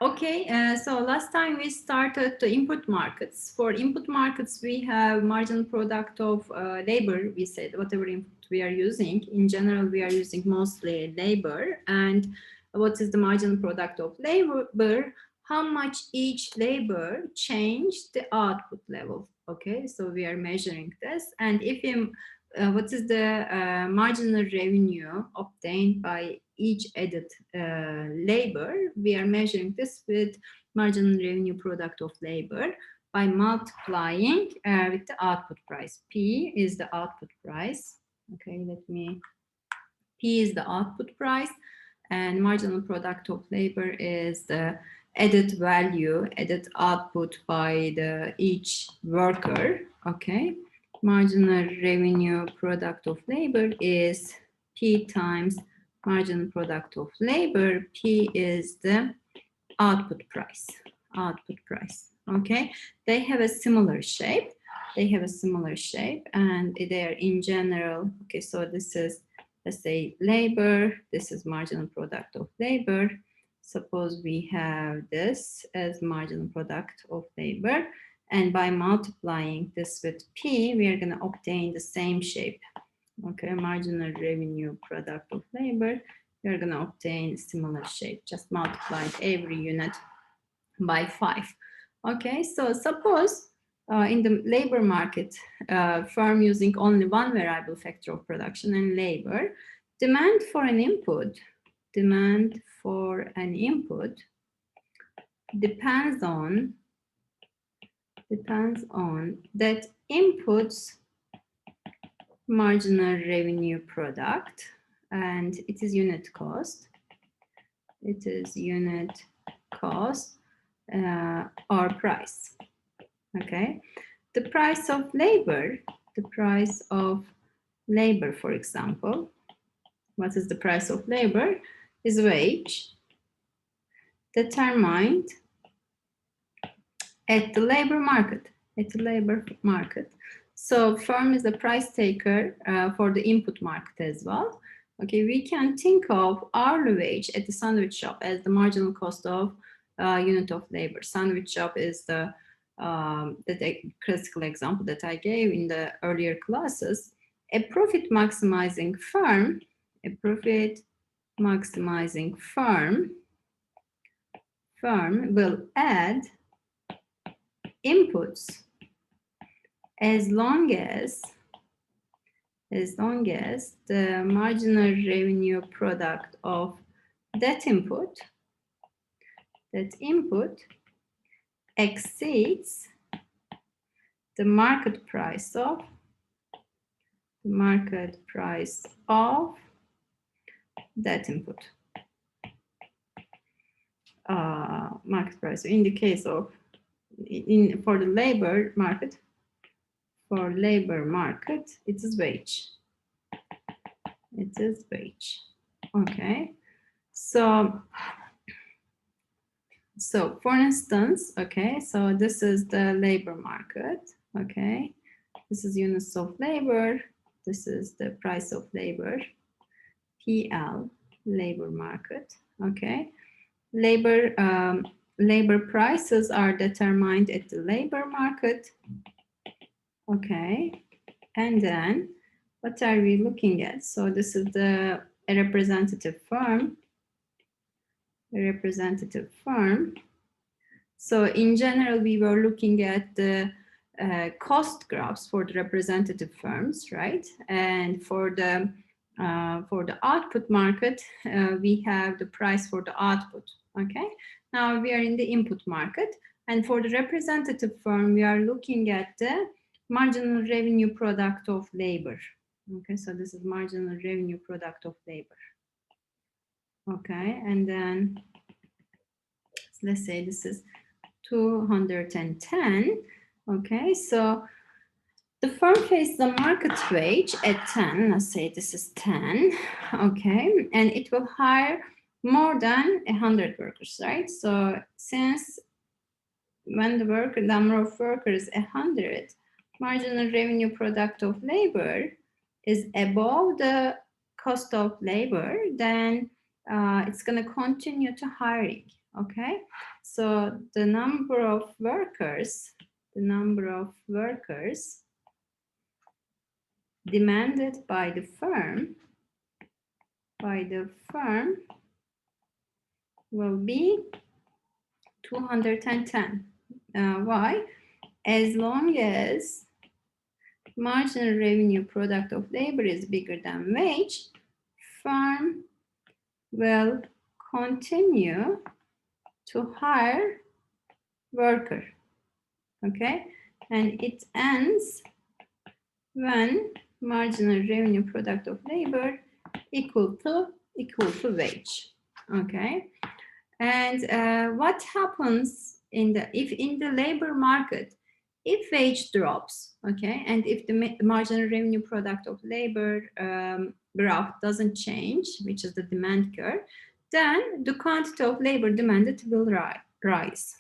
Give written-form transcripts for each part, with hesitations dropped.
Okay, so last time we started the input markets. For input markets, we have marginal product of labor. We said whatever input we are using. In general, we are using mostly labor. And what is the marginal product of labor? How much each labor changed the output level. Okay, so we are measuring this. And if you what is the marginal revenue obtained by each added labor? We are measuring this with marginal revenue product of labor by multiplying with the output price. P is the output price. Okay, P is the output price, and marginal product of labor is the added value, added output by each worker. Okay, marginal revenue product of labor is P times marginal product of labor. P is the output price. Okay, they have a similar shape. And they are in general. Okay, so this is, let's say, labor. This is marginal product of labor. Suppose we have this as marginal product of labor. And by multiplying this with P, we are going to obtain the same shape. Okay, marginal revenue product of labor, we are going to obtain similar shape. Just multiply every unit by 5. Okay, so suppose in the labor market, firm using only one variable factor of production and labor, demand for an input depends on that input's marginal revenue product, and it is unit cost. Or price. Okay, the price of labor, for example, what is the price of labor? Is wage determined at the labor market. So firm is the price taker for the input market as well. Okay, we can think of hourly wage at the sandwich shop as the marginal cost of unit of labor. Sandwich shop is the classical example that I gave in the earlier classes. A profit maximizing firm will add inputs as long as the marginal revenue product of that input exceeds the market price of that input. Market price. In the case of for labor market, it is wage. Okay. So for instance, okay, so this is the labor market. Okay, this is units of labor. This is the price of labor. PL, labor market. Okay, labor prices are determined at the labor market. Okay, and then what are we looking at? So this is a representative firm. So in general, we were looking at the cost graphs for the representative firms, right? And for the output market, we have the price for the output. Okay, now we are in the input market, and for the representative firm, we are looking at the marginal revenue product of labor. Okay, so this is marginal revenue product of labor. Okay, and then let's say this is 210. Okay, so the firm pays the market wage at 10. Let's say this is 10. Okay, and it will hire more than 100 workers, right? So since when the number of workers is 100, marginal revenue product of labor is above the cost of labor, then it's going to continue to hiring. Okay, so the number of workers demanded by the firm will be 210. Why? As long as marginal revenue product of labor is bigger than wage, firm will continue to hire worker. Okay, and it ends when marginal revenue product of labor equal to wage. Okay, and what happens if in the labor market, if wage drops, okay, and if the marginal revenue product of labor graph doesn't change, which is the demand curve, then the quantity of labor demanded will rise.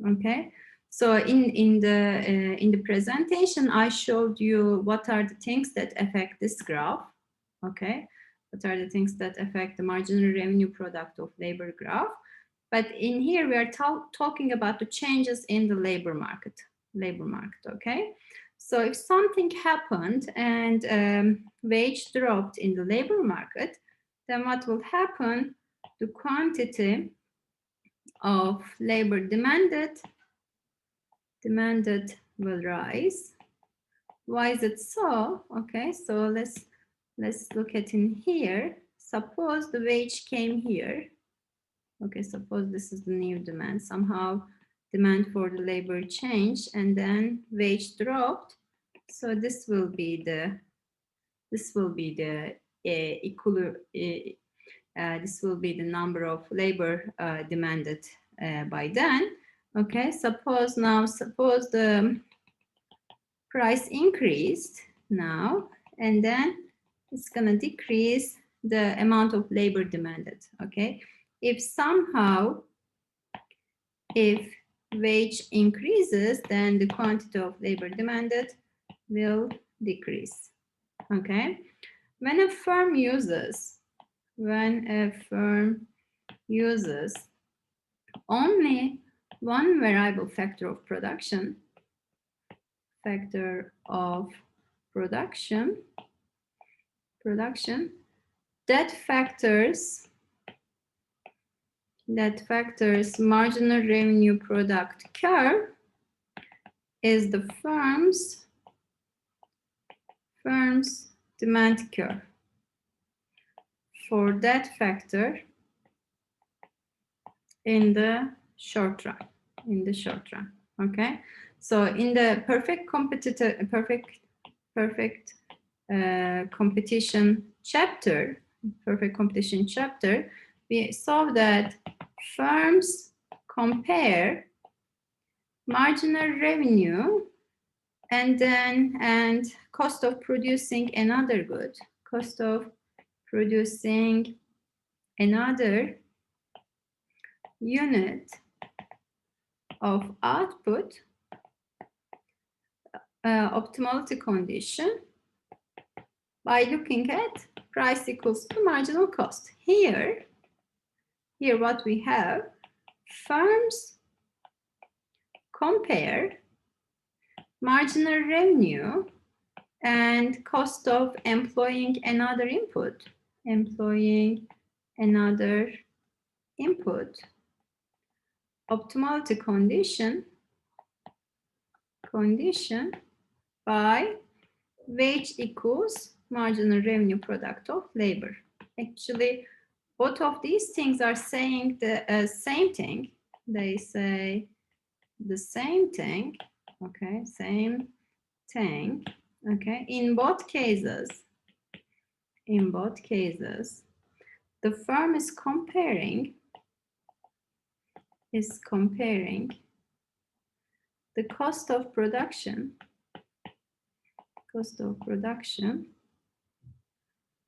Okay, so in the presentation, I showed you what are the things that affect this graph. Okay, what are the things that affect the marginal revenue product of labor graph? But in here, we are talking about the changes in the labor market, okay? So if something happened and wage dropped in the labor market, then what will happen? The quantity of labor demanded will rise. Why is it so? Okay, so let's look at in here. Suppose the wage came here. Okay, suppose this is the new demand. Somehow demand for the labor changed and then wage dropped. So this will be the number of labor demanded by then. Okay, suppose the price increased now, and then it's gonna decrease the amount of labor demanded. Okay, if wage increases, then the quantity of labor demanded will decrease. Okay, when a firm uses only one variable factor of production, that factor's marginal revenue product curve is the firm's demand curve for that factor in the short run. Okay, so in the perfect competition chapter, we saw that firms compare marginal revenue and cost of producing another good, cost of producing another unit of output, optimality condition, by looking at price equals to marginal cost. Here what we have, firms compare marginal revenue and cost of employing another input, optimality condition by wage equals marginal revenue product of labor. Actually, both of these things are saying the same thing. They say the same thing. Okay, same thing. Okay, in both cases, the firm is comparing the cost of production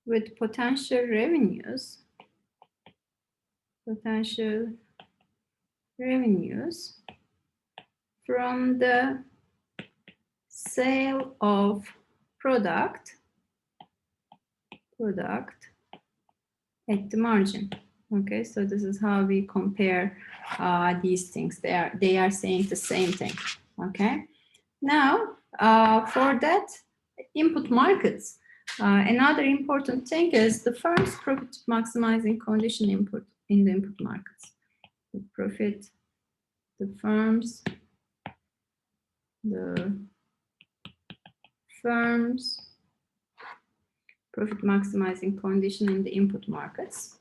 with potential revenues from the sale of product at the margin. Okay, so this is how we compare these things. They are saying the same thing. Okay, now for that input markets, another important thing is the firm's profit maximizing condition input in the input markets. The profit, the firm's profit maximizing condition in the input markets.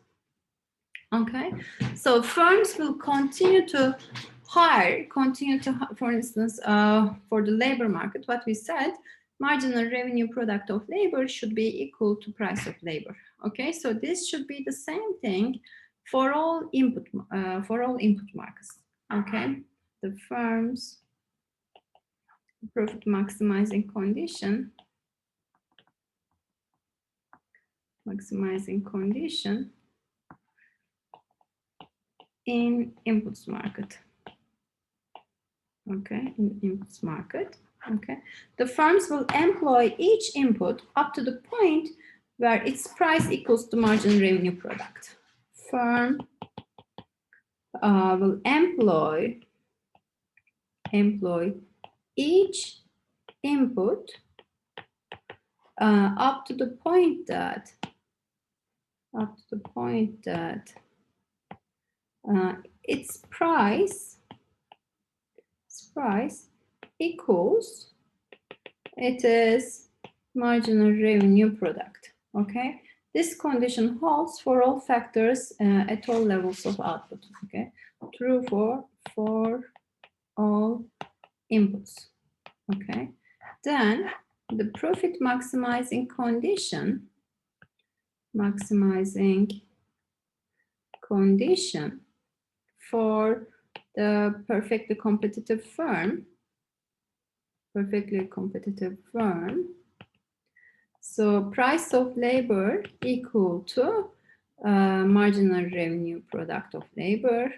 Okay, so firms will continue to hire, for instance, for the labor market, what we said, marginal revenue product of labor should be equal to price of labor. Okay, so this should be the same thing for all input markets. Okay, the firm's profit maximizing condition in inputs market. Okay, in inputs market. Okay, the firms will employ each input up to the point where its price equals the marginal revenue product. Firm will employ each input up to the point that its price equals it is marginal revenue product. Okay, this condition holds for all factors at all levels of output. Okay, true for all inputs. Okay, then the profit maximizing condition for the perfectly competitive firm. So price of labor equal to marginal revenue product of labor,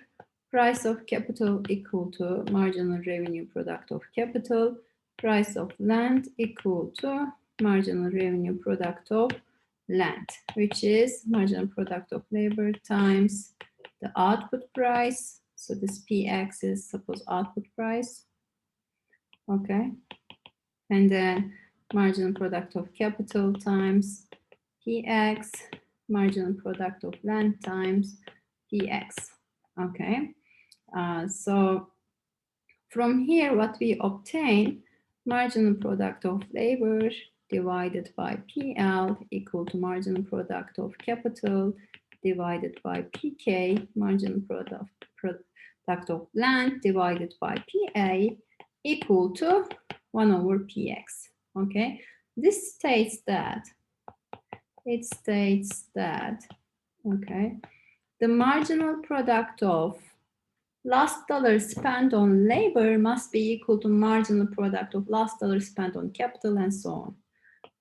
price of capital equal to marginal revenue product of capital, price of land equal to marginal revenue product of land, which is marginal product of labor times the output price. So this PX is suppose output price. Okay, and then marginal product of capital times PX, marginal product of land times PX. Okay, so from here what we obtain, marginal product of labor divided by PL equal to marginal product of capital divided by PK, marginal product of land divided by PA equal to 1 over PX. Okay, this states that okay, the marginal product of last dollar spent on labor must be equal to marginal product of last dollar spent on capital and so on.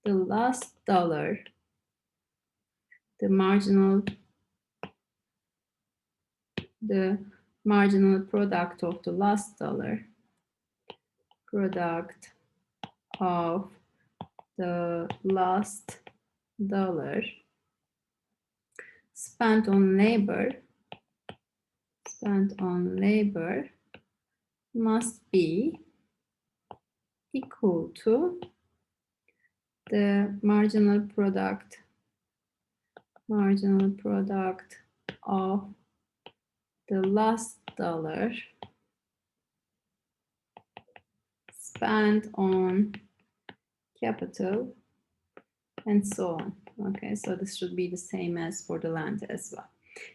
The last dollar, the marginal product of the last dollar, product of the last dollar spent on labor must be equal to the marginal product of the last dollar spent on capital and so on. Okay, so this should be the same as for the land as well.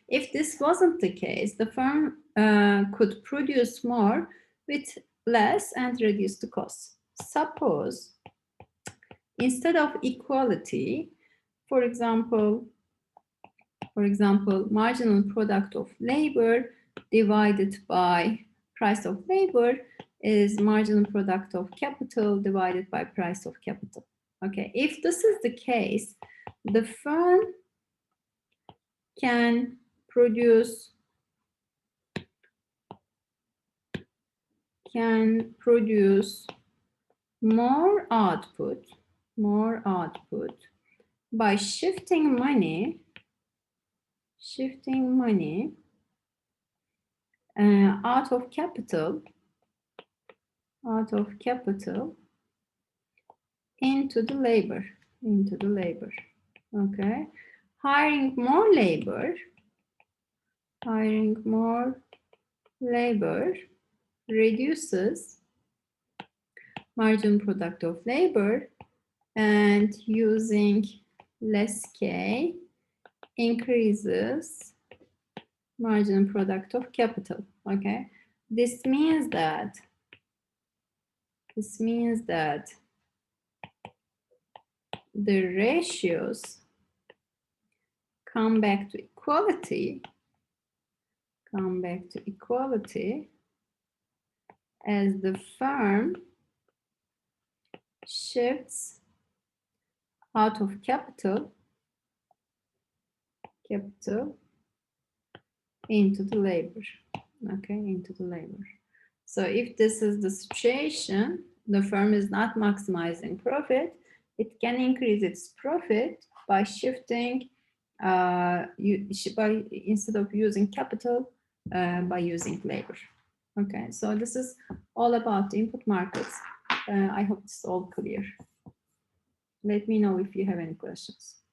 If this wasn't the case, the firm could produce more with less and reduce the cost. Suppose instead of equality, for example, marginal product of labor divided by price of labor is marginal product of capital divided by price of capital. Okay, if this is the case, the firm can produce more output by shifting money shifting money out of capital into the labor, okay? Hiring more labor reduces margin product of labor, and using less K increases margin product of capital, okay? This means that the ratios come back to equality, as the firm shifts out of capital into the labor, okay, into the labor. So if this is the situation, the firm is not maximizing profit, it can increase its profit by shifting, instead of using capital, by using labor. Okay, so this is all about the input markets. I hope it's all clear. Let me know if you have any questions.